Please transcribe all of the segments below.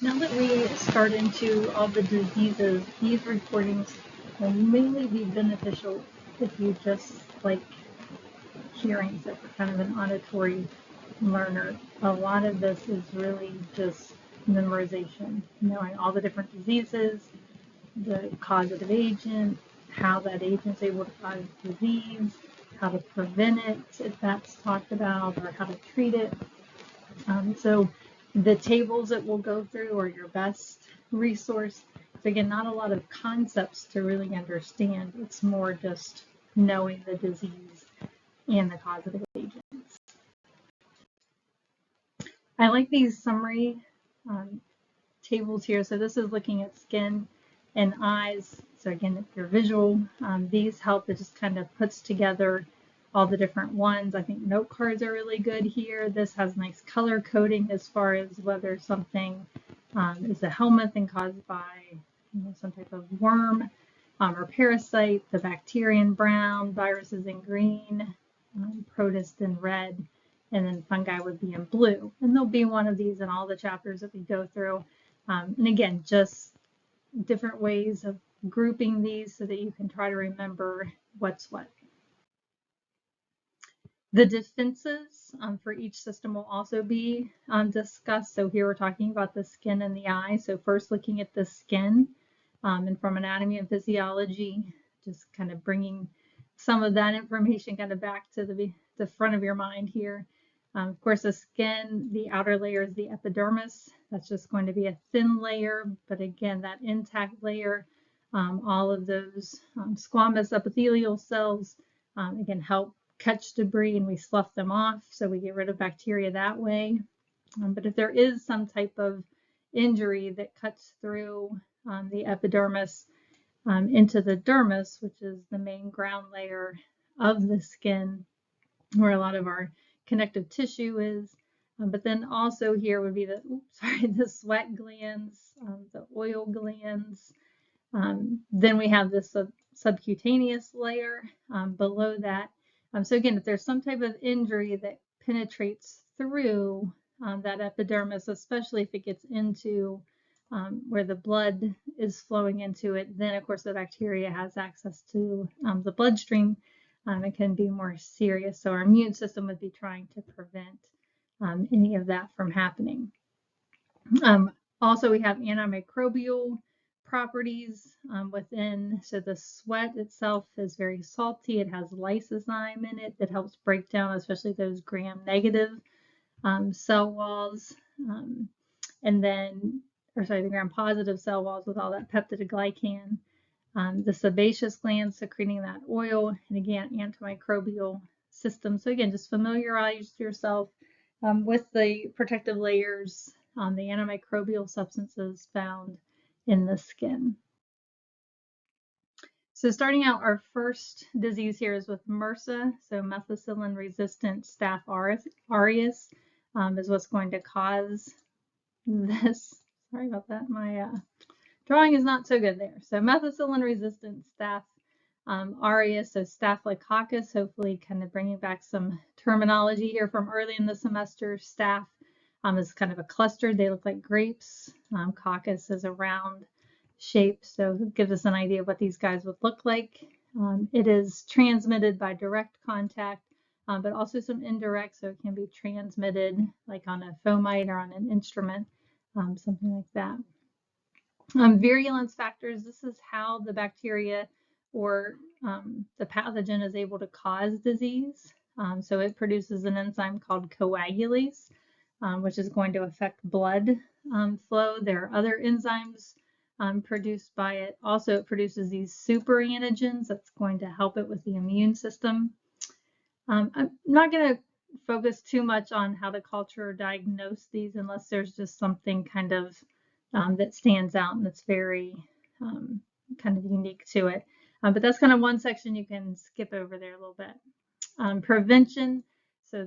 Now that we start into all the diseases, these recordings will mainly be beneficial if you just like hearing, so for kind of an auditory learner. A lot of this is really just memorization, knowing all the different diseases, the causative agent, how that agent's able to cause disease, how to prevent it if that's talked about, or how to treat it. So the tables that we'll go through are your best resource. So again, not a lot of concepts to really understand. It's more just knowing the disease and the causative agents. I like these summary tables here. So this is looking at skin and eyes. So again, if you're visual, these help. It just kind of puts together all the different ones. I think note cards are really good here. This has nice color coding as far as whether something is a helminth caused by some type of worm or parasite. The bacteria in brown, viruses in green, protists in red, and then fungi would be in blue. And there'll be one of these in all the chapters that we go through. And again, just different ways of grouping these so that you can try to remember what's what. The defenses for each system will also be discussed. So here we're talking about the skin and the eye. So first looking at the skin and from anatomy and physiology, just kind of bringing some of that information kind of back to the front of your mind here. Of course, the skin, the outer layer is the epidermis. That's just going to be a thin layer, but again, that intact layer, all of those squamous epithelial cells, again, help catch debris and we slough them off, so we get rid of bacteria that way. But if there is some type of injury that cuts through the epidermis into the dermis, which is the main ground layer of the skin, where a lot of our connective tissue is. But then also here would be the sweat glands, the oil glands. Then we have this subcutaneous layer below that. So again, if there's some type of injury that penetrates through that epidermis, especially if it gets into where the blood is flowing into it, then of course the bacteria has access to the bloodstream. It can be more serious. So our immune system would be trying to prevent any of that from happening. Also, we have antimicrobial properties within. So the sweat itself is very salty. It has lysozyme in it that helps break down, especially those gram-negative cell walls. And then, the gram-positive cell walls with all that peptidoglycan. The sebaceous glands secreting that oil, and again, antimicrobial system. So again, just familiarize yourself with the protective layers on the antimicrobial substances found in the skin. So starting out, our first disease here is with MRSA. So methicillin-resistant Staph aureus is what's going to cause this. Sorry about that. My drawing is not so good there. So methicillin-resistant Staph aureus, so Staphylococcus, hopefully kind of bringing back some terminology here from early in the semester. Staph is kind of a cluster. They look like grapes. Coccus is a round shape, so it gives us an idea of what these guys would look like. It is transmitted by direct contact, but also some indirect, so it can be transmitted like on a fomite or on an instrument, something like that. Virulence factors, this is how the bacteria or the pathogen is able to cause disease. So it produces an enzyme called coagulase, which is going to affect blood flow. There are other enzymes produced by it. Also, it produces these superantigens that's going to help it with the immune system. I'm not going to focus too much on how to culture or diagnose these unless there's just something kind of that stands out and that's very kind of unique to it. But that's kind of one section you can skip over there a little bit. Prevention. So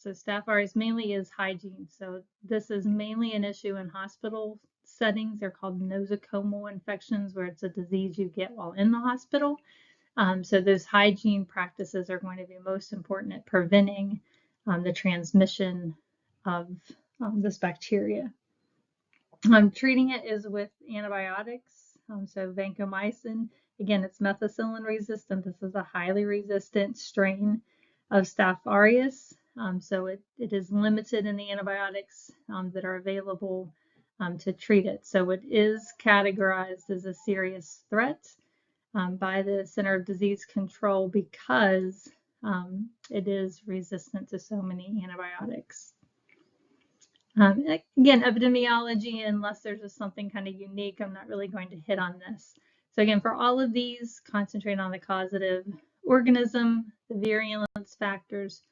Staph aureus mainly is hygiene. So this is mainly an issue in hospital settings. They're called nosocomial infections, where it's a disease you get while in the hospital. So those hygiene practices are going to be most important at preventing the transmission of this bacteria. Treating it is with antibiotics. So vancomycin, again, it's methicillin resistant. This is a highly resistant strain of Staph aureus. So it is limited in the antibiotics that are available to treat it. So it is categorized as a serious threat by the Center of Disease Control because it is resistant to so many antibiotics. Again, epidemiology, unless there's just something kind of unique, I'm not really going to hit on this. So again, for all of these, concentrate on the causative organism, the virulence factors,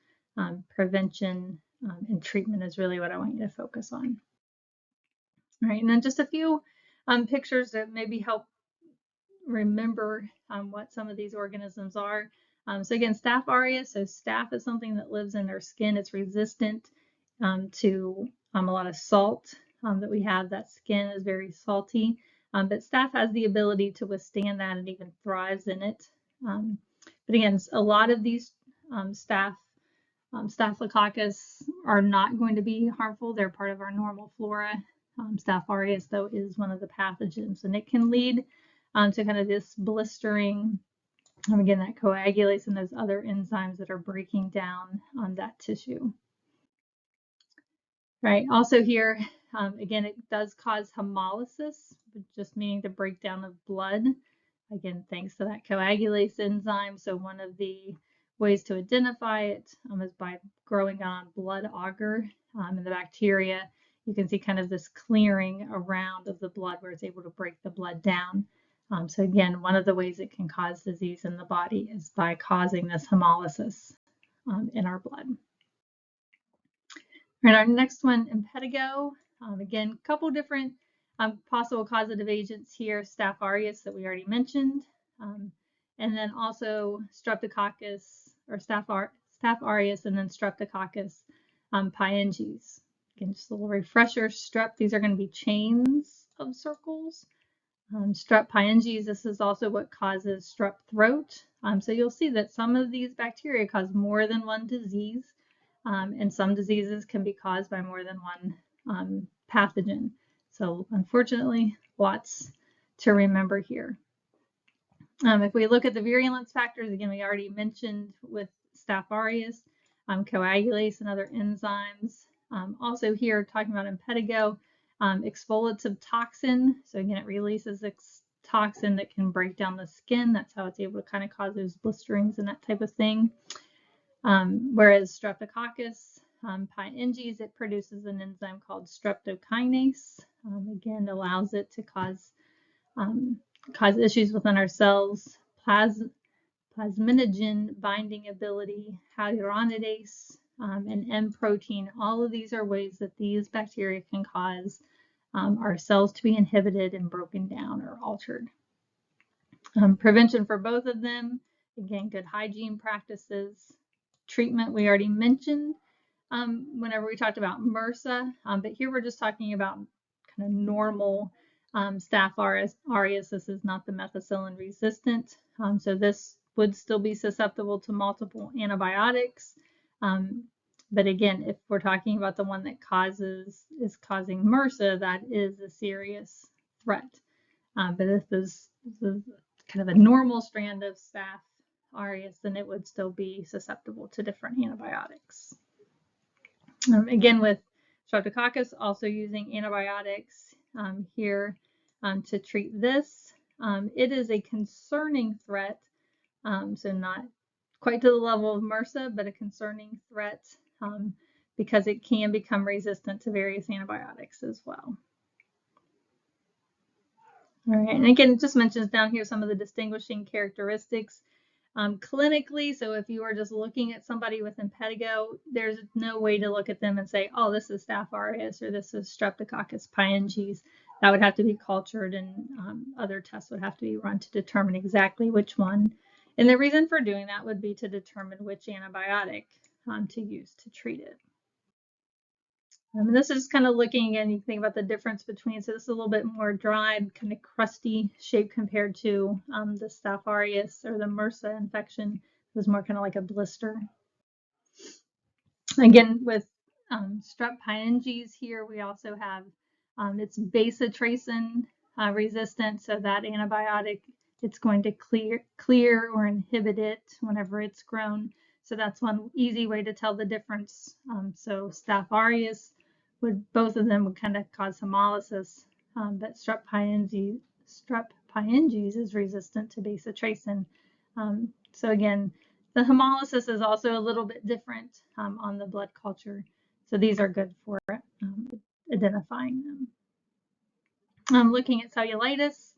prevention, and treatment is really what I want you to focus on. All right, and then just a few pictures that maybe help remember what some of these organisms are. So again, Staph aureus, so staph is something that lives in their skin. It's resistant to a lot of salt that we have. That skin is very salty, but staph has the ability to withstand that and even thrives in it. But again, a lot of these Staphylococcus are not going to be harmful. They're part of our normal flora. Staph aureus, though, is one of the pathogens, and it can lead to kind of this blistering. Again, that coagulates and those other enzymes that are breaking down on that tissue. Right. Also here, again, it does cause hemolysis, just meaning the breakdown of blood. Again, thanks to that coagulase enzyme. So one of the ways to identify it is by growing on blood agar in the bacteria. You can see kind of this clearing around of the blood where it's able to break the blood down. So again, one of the ways it can cause disease in the body is by causing this hemolysis in our blood. All right, our next one, impetigo. Again, a couple different possible causative agents here, Staph aureus that we already mentioned, and then also Streptococcus or Staph aureus, and then Streptococcus pyogenes. Again, just a little refresher, strep, these are going to be chains of circles. Strep pyogenes, this is also what causes strep throat. So you'll see that some of these bacteria cause more than one disease. And some diseases can be caused by more than one pathogen. So unfortunately, lots to remember here. If we look at the virulence factors, again, we already mentioned with Staph aureus, coagulase and other enzymes. Also here, talking about impetigo, exfoliative toxin. So again, it releases this toxin that can break down the skin. That's how it's able to kind of cause those blisterings and that type of thing. Whereas Streptococcus pyogenes, it produces an enzyme called streptokinase. Again, allows it to cause issues within our cells. Plasminogen binding ability, hyaluronidase, and M protein. All of these are ways that these bacteria can cause our cells to be inhibited and broken down or altered. Prevention for both of them, again, good hygiene practices. Treatment we already mentioned whenever we talked about MRSA, but here we're just talking about kind of normal Staph aureus. This is not the methicillin resistant, so this would still be susceptible to multiple antibiotics. But again, if we're talking about the one that is causing MRSA, that is a serious threat. But if this is kind of a normal strand of Staph aureus, then it would still be susceptible to different antibiotics. Again, with Streptococcus, also using antibiotics here to treat this. It is a concerning threat, so not quite to the level of MRSA, but a concerning threat because it can become resistant to various antibiotics as well. All right, and again, it just mentions down here some of the distinguishing characteristics. Clinically, so if you are just looking at somebody with impetigo, there's no way to look at them and say, oh, this is Staph aureus or this is Streptococcus pyogenes. That would have to be cultured, and other tests would have to be run to determine exactly which one. And the reason for doing that would be to determine which antibiotic to use to treat it. And this is kind of looking, and you think about the difference between, so this is a little bit more dried, kind of crusty shape compared to the Staph aureus or the MRSA infection. It was more kind of like a blister. Again, with strep pyogenes here, we also have It's bacitracin resistant, so that antibiotic, it's going to clear or inhibit it whenever it's grown. So that's one easy way to tell the difference. So Staph aureus both of them would kind of cause hemolysis, but strep pyogenes is resistant to bacitracin. So again, the hemolysis is also a little bit different on the blood culture. So these are good for identifying them. Looking at cellulitis,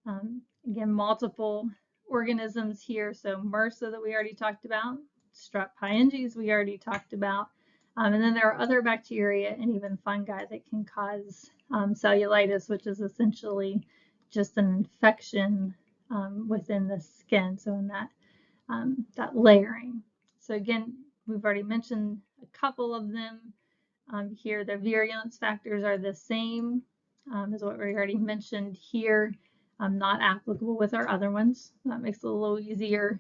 again, multiple organisms here. So MRSA that we already talked about, strep pyogenes we already talked about, and then there are other bacteria and even fungi that can cause cellulitis, which is essentially just an infection within the skin, so in that layering. So again, we've already mentioned a couple of them here. The virulence factors are the same as what we already mentioned here. Not applicable with our other ones. That makes it a little easier.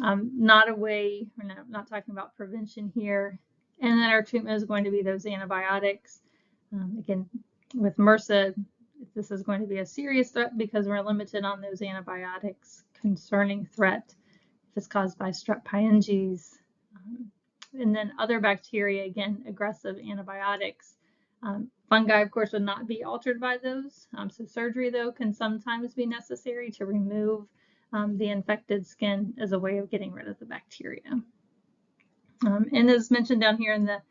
Not a way, we're not talking about prevention here. And then our treatment is going to be those antibiotics. Again, with MRSA, this is going to be a serious threat because we're limited on those antibiotics. Concerning threat if it's caused by strep pyogenes. And then other bacteria, again, aggressive antibiotics. Fungi, of course, would not be altered by those. So surgery, though, can sometimes be necessary to remove the infected skin as a way of getting rid of the bacteria. And as mentioned down here in the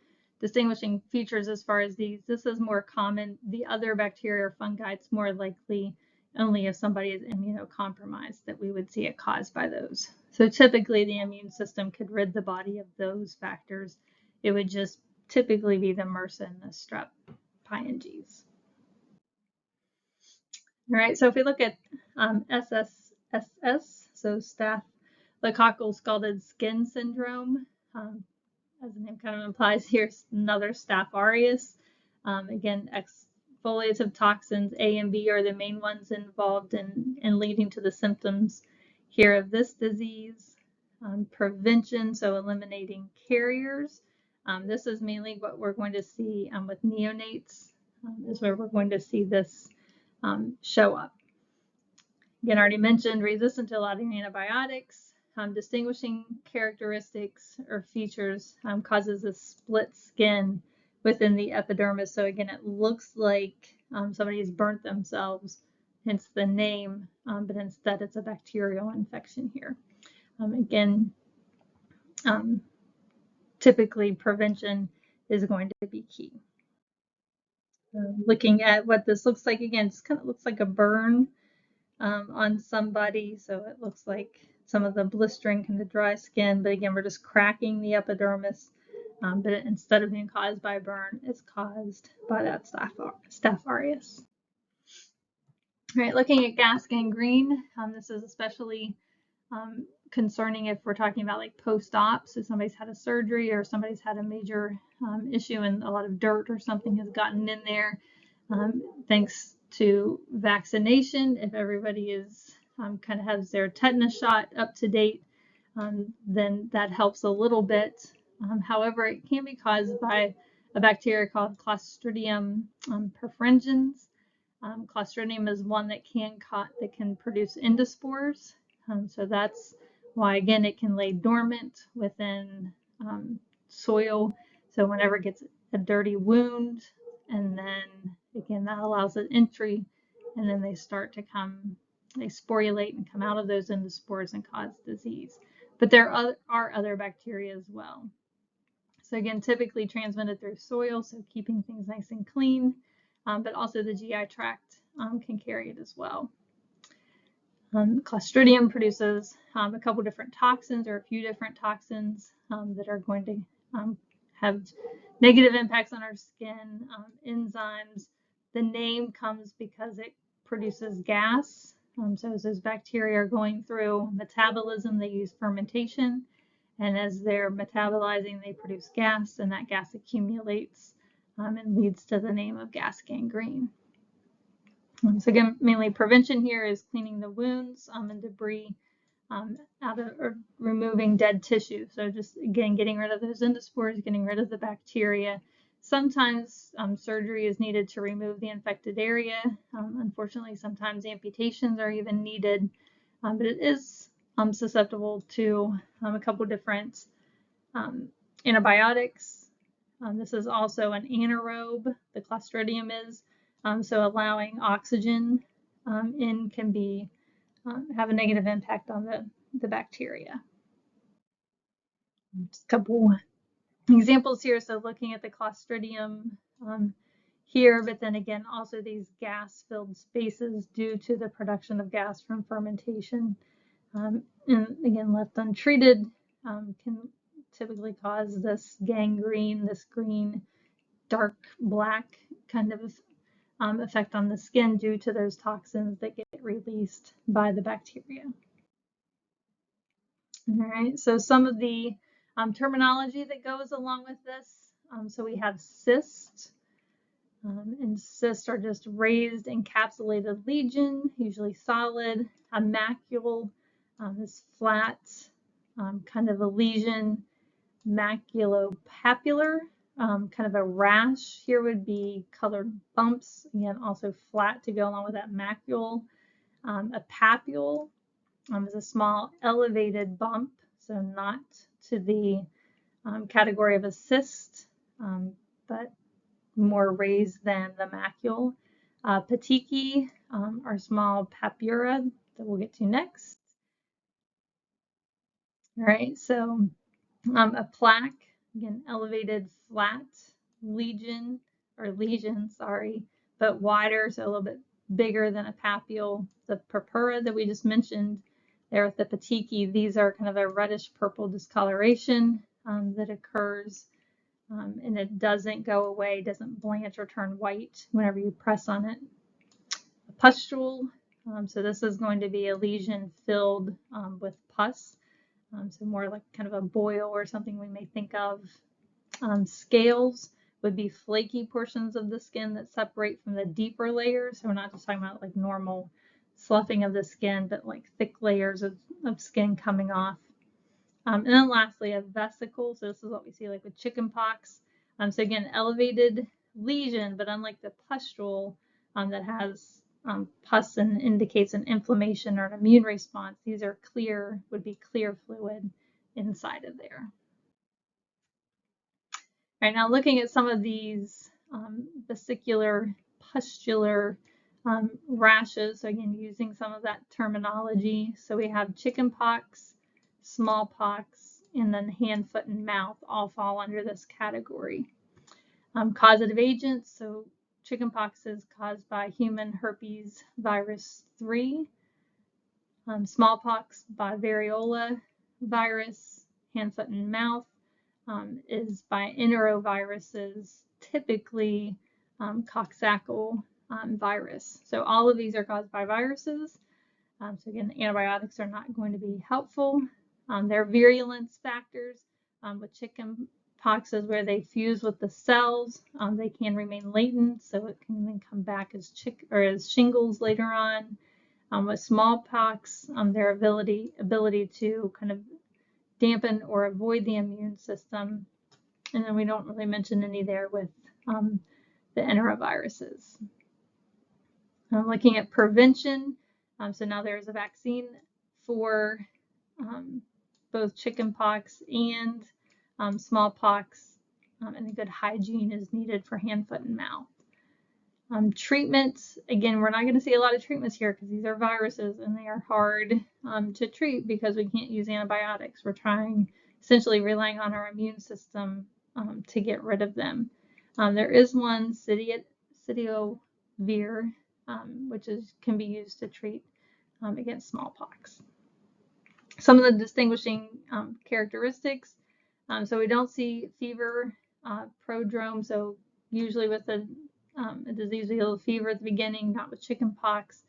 distinguishing features as far as these, this is more common. The other bacteria or fungi, it's more likely only if somebody is immunocompromised that we would see it caused by those. So typically the immune system could rid the body of those factors. It would just typically be the MRSA and the strep pyogenes. All right, so if we look at SSSS, so Staphylococcal scalded skin syndrome, as the name kind of implies here, another Staph aureus. Again, exfoliative toxins A and B are the main ones involved in leading to the symptoms here of this disease. Prevention, so eliminating carriers. This is mainly what we're going to see with neonates, is where we're going to see this show up. Again, I already mentioned resistant to a lot of antibiotics. Distinguishing characteristics or features causes a split skin within the epidermis. So again, it looks like somebody's burnt themselves, hence the name, but instead it's a bacterial infection here. Again, typically prevention is going to be key. Looking at what this looks like, again, it kind of looks like a burn on somebody. So it looks like some of the blistering and the dry skin, but again, we're just cracking the epidermis. But instead of being caused by a burn, it's caused by that Staph aureus. All right, looking at gas gangrene, this is especially concerning if we're talking about like post-op. So somebody's had a surgery or somebody's had a major issue and a lot of dirt or something has gotten in there. Thanks to vaccination, if everybody is kind of has their tetanus shot up to date, then that helps a little bit. However, it can be caused by a bacteria called Clostridium perfringens. Clostridium is one that can produce endospores. So that's why, again, it can lay dormant within soil. So whenever it gets a dirty wound, and then again, that allows an entry, and then they start to they sporulate and come out of those endospores and cause disease. But there are other bacteria as well. So again, typically transmitted through soil, so keeping things nice and clean, but also the GI tract can carry it as well. Clostridium produces a couple different toxins or a few different toxins that are going to have negative impacts on our skin. Enzymes, the name comes because it produces gas. So as those bacteria are going through metabolism, they use fermentation. And as they're metabolizing, they produce gas, and that gas accumulates and leads to the name of gas gangrene. So again, mainly prevention here is cleaning the wounds and debris out of, or removing dead tissue. So just again, getting rid of those endospores, getting rid of the bacteria, Sometimes surgery is needed to remove the infected area. Unfortunately, sometimes amputations are even needed, but it is susceptible to a couple different antibiotics. This is also an anaerobe, the Clostridium is, so allowing oxygen in can be have a negative impact on the bacteria. Just a couple examples here. So looking at the Clostridium here, but then again, also these gas-filled spaces due to the production of gas from fermentation. And again, left untreated can typically cause this gangrene, this green, dark black kind of effect on the skin due to those toxins that get released by the bacteria. All right, so some of the terminology that goes along with this. So we have cyst, and cysts are just raised encapsulated lesion, usually solid. A macule is flat, kind of a lesion. Maculopapular, kind of a rash. Here would be colored bumps, again, also flat to go along with that macule. A papule is a small elevated bump, so not to the category of a cyst, but more raised than the macule. Petechiae are small papura that we'll get to next. All right, so a plaque, again, elevated flat lesion, sorry, but wider, so a little bit bigger than a papule. The purpura that we just mentioned there with the petechiae, these are kind of a reddish purple discoloration that occurs, and it doesn't go away, doesn't blanch or turn white whenever you press on it. A pustule, so this is going to be a lesion filled with pus. So more like kind of a boil or something we may think of. Scales would be flaky portions of the skin that separate from the deeper layers. So we're not just talking about like normal sloughing of the skin, but like thick layers of skin coming off. And then lastly, a vesicle. So this is what we see like with chickenpox. So again, elevated lesion, but unlike the pustule that has pus and indicates an inflammation or an immune response, these are clear, would be clear fluid inside of there. All right, now looking at some of these vesicular, pustular rashes, so again, using some of that terminology. So we have chickenpox, smallpox, and then hand, foot, and mouth all fall under this category. Causative agents, so chickenpox is caused by human herpes virus 3, smallpox by variola virus, hand, foot, and mouth is by enteroviruses, typically coxsackie virus. So all of these are caused by viruses. So again, antibiotics are not going to be helpful. There are virulence factors with chickenpox is where they fuse with the cells. They can remain latent, so it can then come back as shingles later on. With smallpox, their ability to kind of dampen or avoid the immune system. And then we don't really mention any there with the enteroviruses. Looking at prevention, so now there's a vaccine for both chickenpox and smallpox, and a good hygiene is needed for hand, foot, and mouth. Treatments, again, we're not going to see a lot of treatments here because these are viruses and they are hard to treat because we can't use antibiotics. We're essentially relying on our immune system to get rid of them. There is one, Cidovir, which can be used to treat against smallpox. Some of the distinguishing characteristics, so we don't see fever, prodrome, so usually with a disease, we have fever at the beginning, not with chickenpox.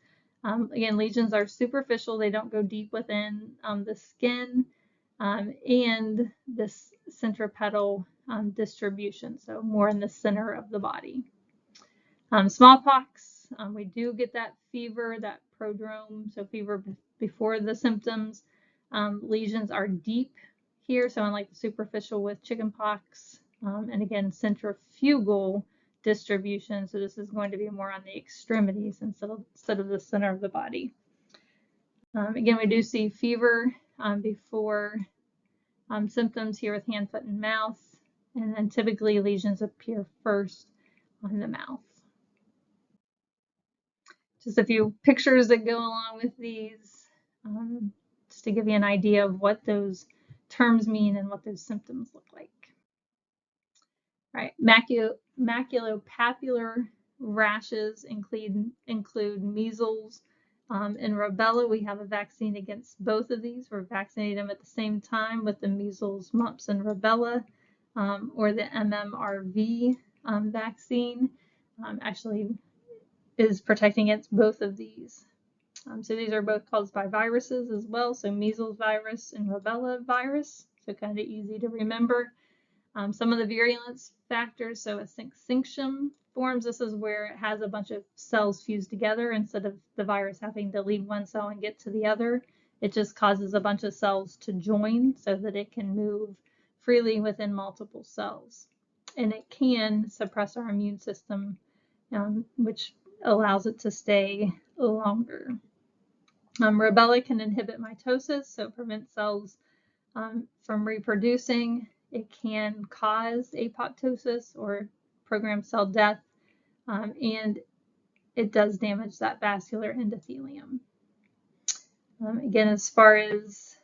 Again, lesions are superficial, they don't go deep within the skin, and this centripetal distribution, so more in the center of the body. Smallpox, we do get that fever, that prodrome, so fever before the symptoms. Lesions are deep here, so unlike the superficial with chickenpox, and again, centrifugal distribution. So this is going to be more on the extremities instead of the center of the body. Again, we do see fever before symptoms here with hand, foot, and mouth, and then typically lesions appear first on the mouth. Just a few pictures that go along with these, just to give you an idea of what those terms mean and what those symptoms look like. All right, maculopapular rashes include measles and rubella. We have a vaccine against both of these. We're vaccinating them at the same time with the measles, mumps, and rubella, or the MMRV vaccine. Actually is protecting against both of these. So these are both caused by viruses as well. So measles virus and rubella virus. So kind of easy to remember. Some of the virulence factors, so a syncytium forms, this is where it has a bunch of cells fused together instead of the virus having to leave one cell and get to the other. It just causes a bunch of cells to join so that it can move freely within multiple cells. And it can suppress our immune system, which allows it to stay longer. Rubella can inhibit mitosis, so prevent cells from reproducing. It can cause apoptosis or programmed cell death, and it does damage that vascular endothelium. Again, as far as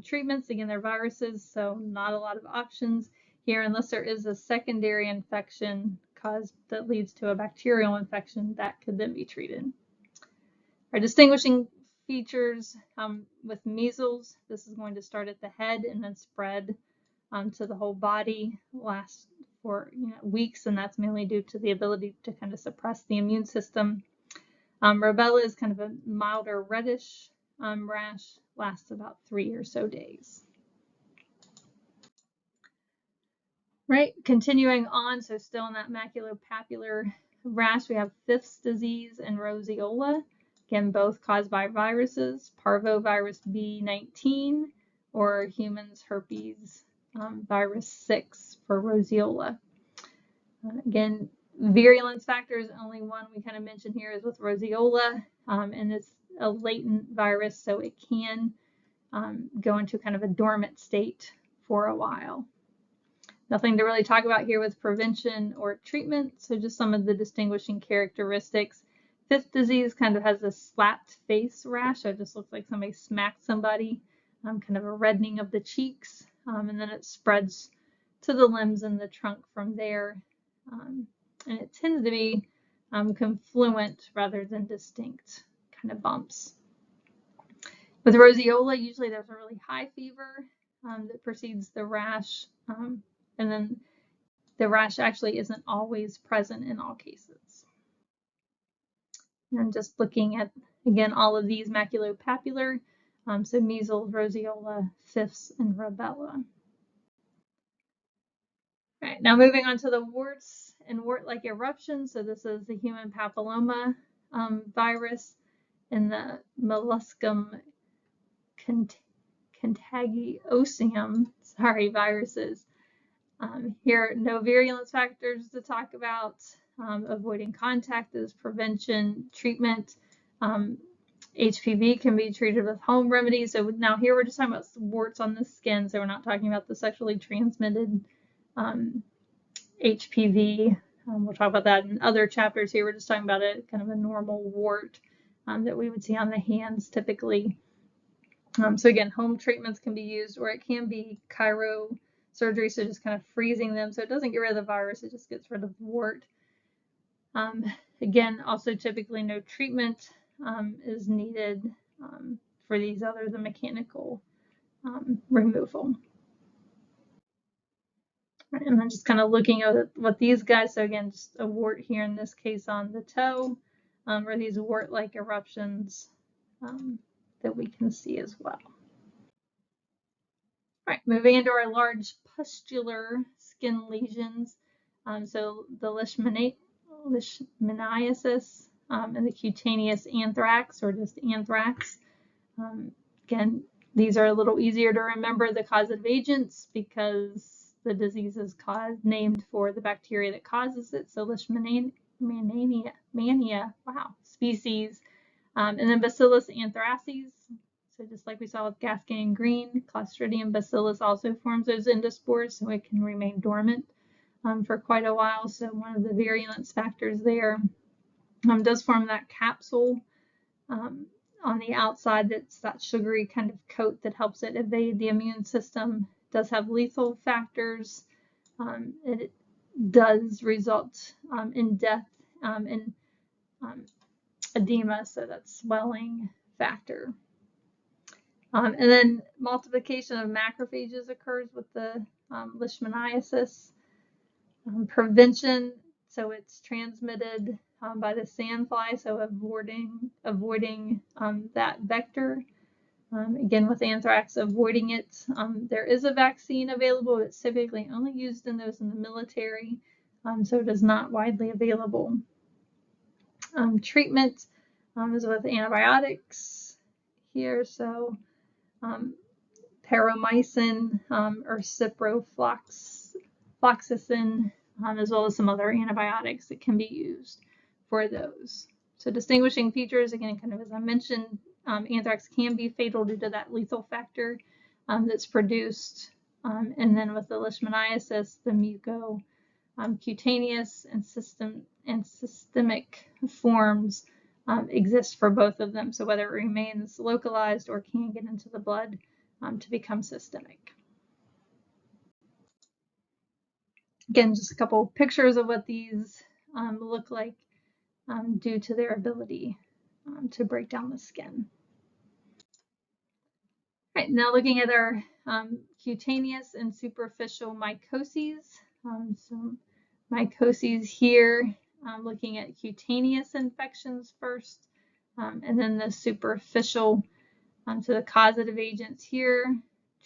treatments, again, they're viruses, so not a lot of options here unless there is a secondary infection that leads to a bacterial infection that could then be treated. Our distinguishing features with measles, this is going to start at the head and then spread to the whole body, last for weeks, and that's mainly due to the ability to kind of suppress the immune system. Rubella is kind of a milder reddish rash, lasts about 3 or so days. Right, continuing on, so still in that maculopapular rash, we have Fifth's disease and roseola, again, both caused by viruses, parvovirus B19 or humans herpes virus 6 for roseola. Again, virulence factors, only one we kind of mentioned here is with roseola, and it's a latent virus, so it can go into kind of a dormant state for a while. Nothing to really talk about here with prevention or treatment, so just some of the distinguishing characteristics. Fifth disease kind of has a slapped face rash, so it just looks like somebody smacked somebody, kind of a reddening of the cheeks, and then it spreads to the limbs and the trunk from there. And it tends to be confluent rather than distinct kind of bumps. With roseola, usually there's a really high fever that precedes the rash, and then the rash actually isn't always present in all cases. And just looking at, again, all of these maculopapular, so measles, roseola, Fifth's, and rubella. All right, now moving on to the warts and wart-like eruptions. So this is the human papilloma virus and the molluscum contagiosum, viruses. Here, no virulence factors to talk about. Avoiding contact is prevention. Treatment, HPV can be treated with home remedies. So now here we're just talking about warts on the skin, so we're not talking about the sexually transmitted HPV. We'll talk about that in other chapters here. We're just talking about a kind of a normal wart that we would see on the hands typically. So again, home treatments can be used, or it can be cryosurgery, so just kind of freezing them so it doesn't get rid of the virus, it just gets rid of the wart. Again, also typically no treatment is needed for these other than mechanical removal. And then just kind of looking at what these guys, so again, just a wart here in this case on the toe, or these wart-like eruptions that we can see as well. All right, moving into our large pustular skin lesions. So the leishmaniasis and the cutaneous anthrax, or just anthrax. Again, these are a little easier to remember the causative agents because the disease is named for the bacteria that causes it, so Leishmania species, and then Bacillus anthracis. So just like we saw with Gascony Green, Clostridium bacillus also forms those endospores, so it can remain dormant for quite a while. So one of the virulence factors there does form that capsule on the outside. That's that sugary kind of coat that helps it evade the immune system. It does have lethal factors. It does result in death and edema, so that's swelling factor. And then multiplication of macrophages occurs with the leishmaniasis. Prevention, so it's transmitted by the sandfly, so avoiding that vector. Again, with anthrax, avoiding it. There is a vaccine available. It's typically only used in those in the military, so it is not widely available. Treatment is with antibiotics here, so paramycin or ciprofloxacin, as well as some other antibiotics that can be used for those. So distinguishing features, again, kind of as I mentioned, anthrax can be fatal due to that lethal factor that's produced. And then with the leishmaniasis, the mucocutaneous and systemic forms exist for both of them. So whether it remains localized or can get into the blood to become systemic. Again, just a couple pictures of what these look like due to their ability to break down the skin. All right, now looking at our cutaneous and superficial mycoses. So mycoses here, looking at cutaneous infections first, and then the superficial. So the causative agents here,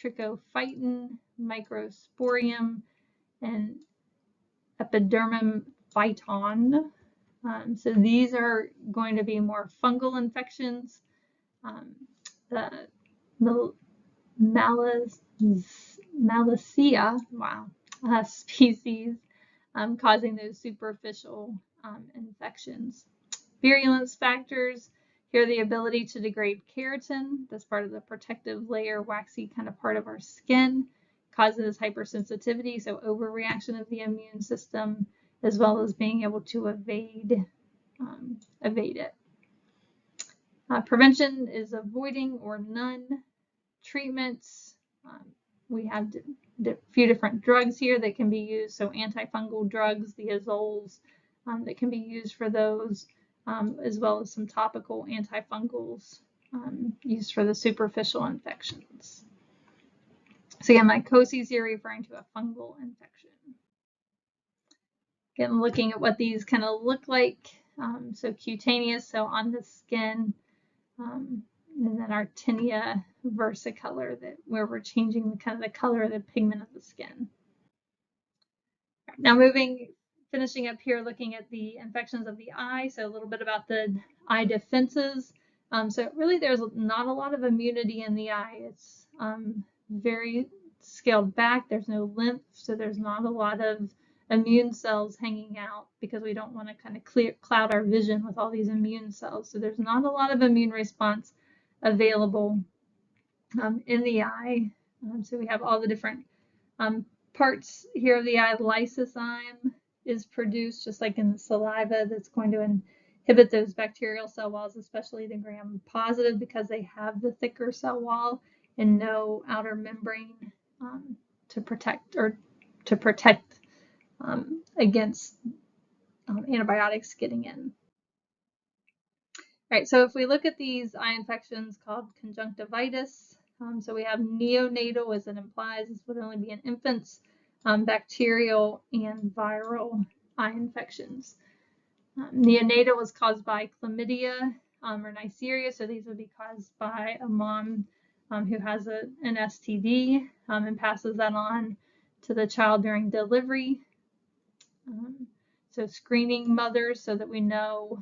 trichophyton, microsporium, and epidermum phyton. So these are going to be more fungal infections. The Malassea, species causing those superficial infections. Virulence factors, here the ability to degrade keratin, that's part of the protective layer, waxy kind of part of our skin, causes hypersensitivity, so overreaction of the immune system, as well as being able to evade it. Prevention is avoiding or none. Treatments, we have a few different drugs here that can be used, so antifungal drugs, the azoles, that can be used for those, as well as some topical antifungals used for the superficial infections. So again, mycoses here referring to a fungal infection. Again, looking at what these kind of look like. So cutaneous, so on the skin, and then our tinea versicolor, where we're changing the color of the pigment of the skin. Now finishing up here, looking at the infections of the eye, so a little bit about the eye defenses. So really there's not a lot of immunity in the eye. It's very scaled back. There's no lymph, so there's not a lot of immune cells hanging out because we don't want to kind of cloud our vision with all these immune cells. So there's not a lot of immune response available in the eye. So we have all the different parts here of the eye. Lysozyme is produced just like in the saliva, that's going to inhibit those bacterial cell walls, especially the gram-positive, because they have the thicker cell wall and no outer membrane to protect against antibiotics getting in. All right, so if we look at these eye infections called conjunctivitis, so we have neonatal, as it implies, this would only be in infants, bacterial and viral eye infections. Neonatal was caused by chlamydia or Neisseria, so these would be caused by a mom who has an STD and passes that on to the child during delivery. So screening mothers so that we know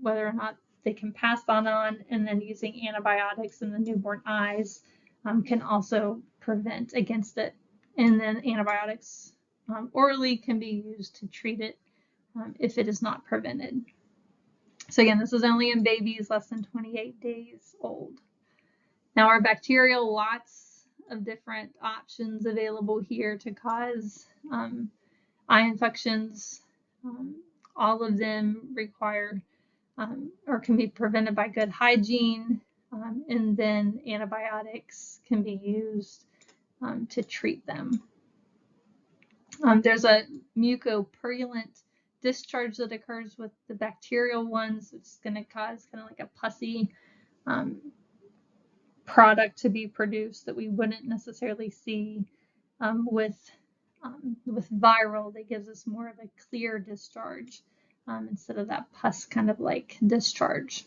whether or not they can pass that on, and then using antibiotics in the newborn eyes can also prevent against it and then antibiotics orally can be used to treat it if it is not prevented. So again, this is only in babies less than 28 days old. Now our bacterial, lots of different options available here to cause eye infections. All of them require or can be prevented by good hygiene, and then antibiotics can be used to treat them. There's a mucopurulent discharge that occurs with the bacterial ones. It's going to cause kind of like a pussy product to be produced that we wouldn't necessarily see with viral. That gives us more of a clear discharge instead of that pus kind of like discharge.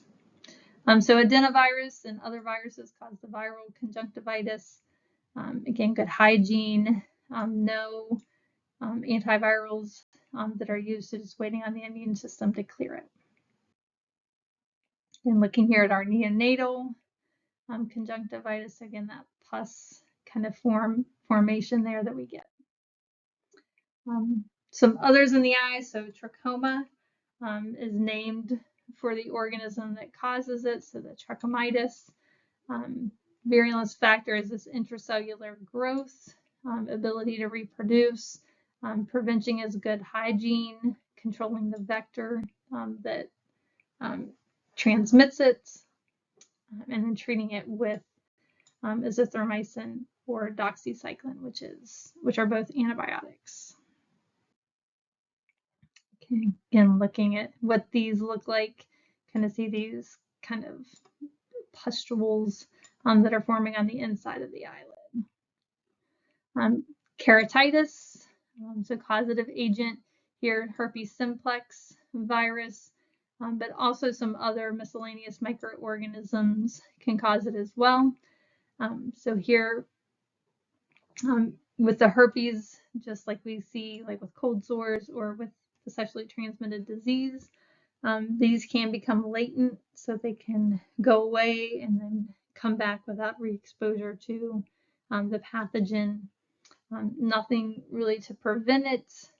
So adenovirus and other viruses cause the viral conjunctivitis. Again, good hygiene, no antivirals that are used, so just waiting on the immune system to clear it. And looking here at our neonatal conjunctivitis, again, that pus kind of formation there that we get. Some others in the eye, so trachoma is named for the organism that causes it, so the trachomitis. Virulence factor is this intracellular growth, ability to reproduce. Prevention is good hygiene, controlling the vector that transmits it, and then treating it with azithromycin or doxycycline, which are both antibiotics. Okay, again, looking at what these look like, kind of see these kind of pustules that are forming on the inside of the eyelid. Keratitis, so causative agent here, herpes simplex virus, but also some other miscellaneous microorganisms can cause it as well. So here with the herpes, just like we see like with cold sores or with the sexually transmitted disease, these can become latent, so they can go away and then come back without re-exposure to the pathogen. Nothing really to prevent it.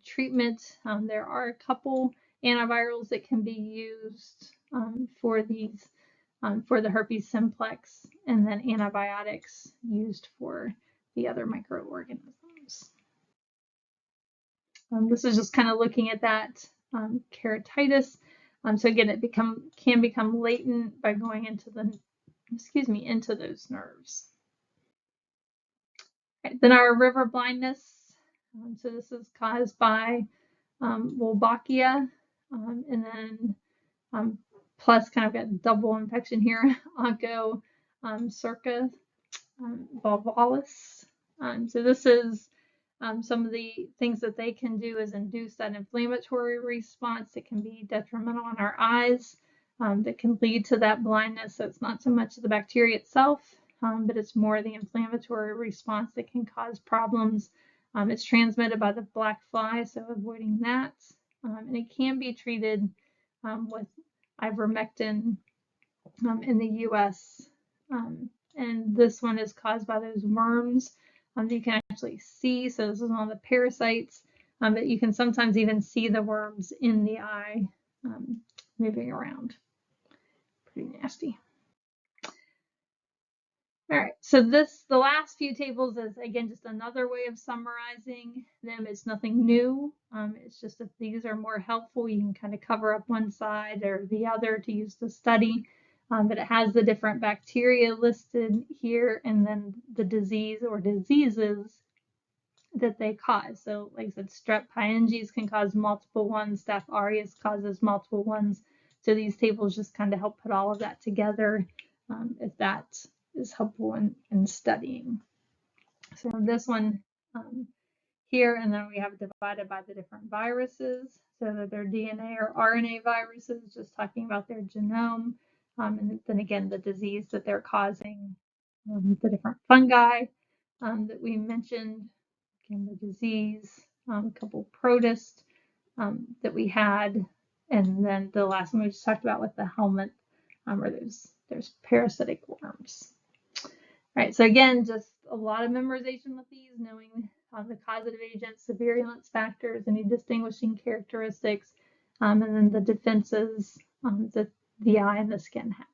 Treatment, there are a couple antivirals that can be used for these, for the herpes simplex, and then antibiotics used for the other microorganisms. This is just kind of looking at that keratitis. So again, it can become latent by going into into those nerves. Okay, then our river blindness. So this is caused by Wolbachia, and then plus kind of got double infection here, Onco circa volvalis. So this is some of the things that they can do is induce that inflammatory response that can be detrimental on our eyes, that can lead to that blindness. So it's not so much the bacteria itself, but it's more the inflammatory response that can cause problems. It's transmitted by the black fly, so avoiding that. And it can be treated with ivermectin in the US. And this one is caused by those worms that you can actually see. So this is one of the parasites, but you can sometimes even see the worms in the eye moving around. Pretty nasty. All right, so the last few tables is, again, just another way of summarizing them. It's nothing new. It's just if these are more helpful, you can kind of cover up one side or the other to use the study. But it has the different bacteria listed here, and then the disease or diseases that they cause. So like I said, strep pyogenes can cause multiple ones. Staph aureus causes multiple ones. So these tables just kind of help put all of that together if that is helpful in studying. So this one here, and then we have it divided by the different viruses, so that they're DNA or RNA viruses, just talking about their genome, and then again the disease that they're causing, the different fungi that we mentioned, again the disease, a couple protists that we had, and then the last one we just talked about with the helmet, where there's parasitic worms. All right, so again, just a lot of memorization with these, knowing the causative agents, the virulence factors, any distinguishing characteristics, and then the defenses that the eye and the skin have.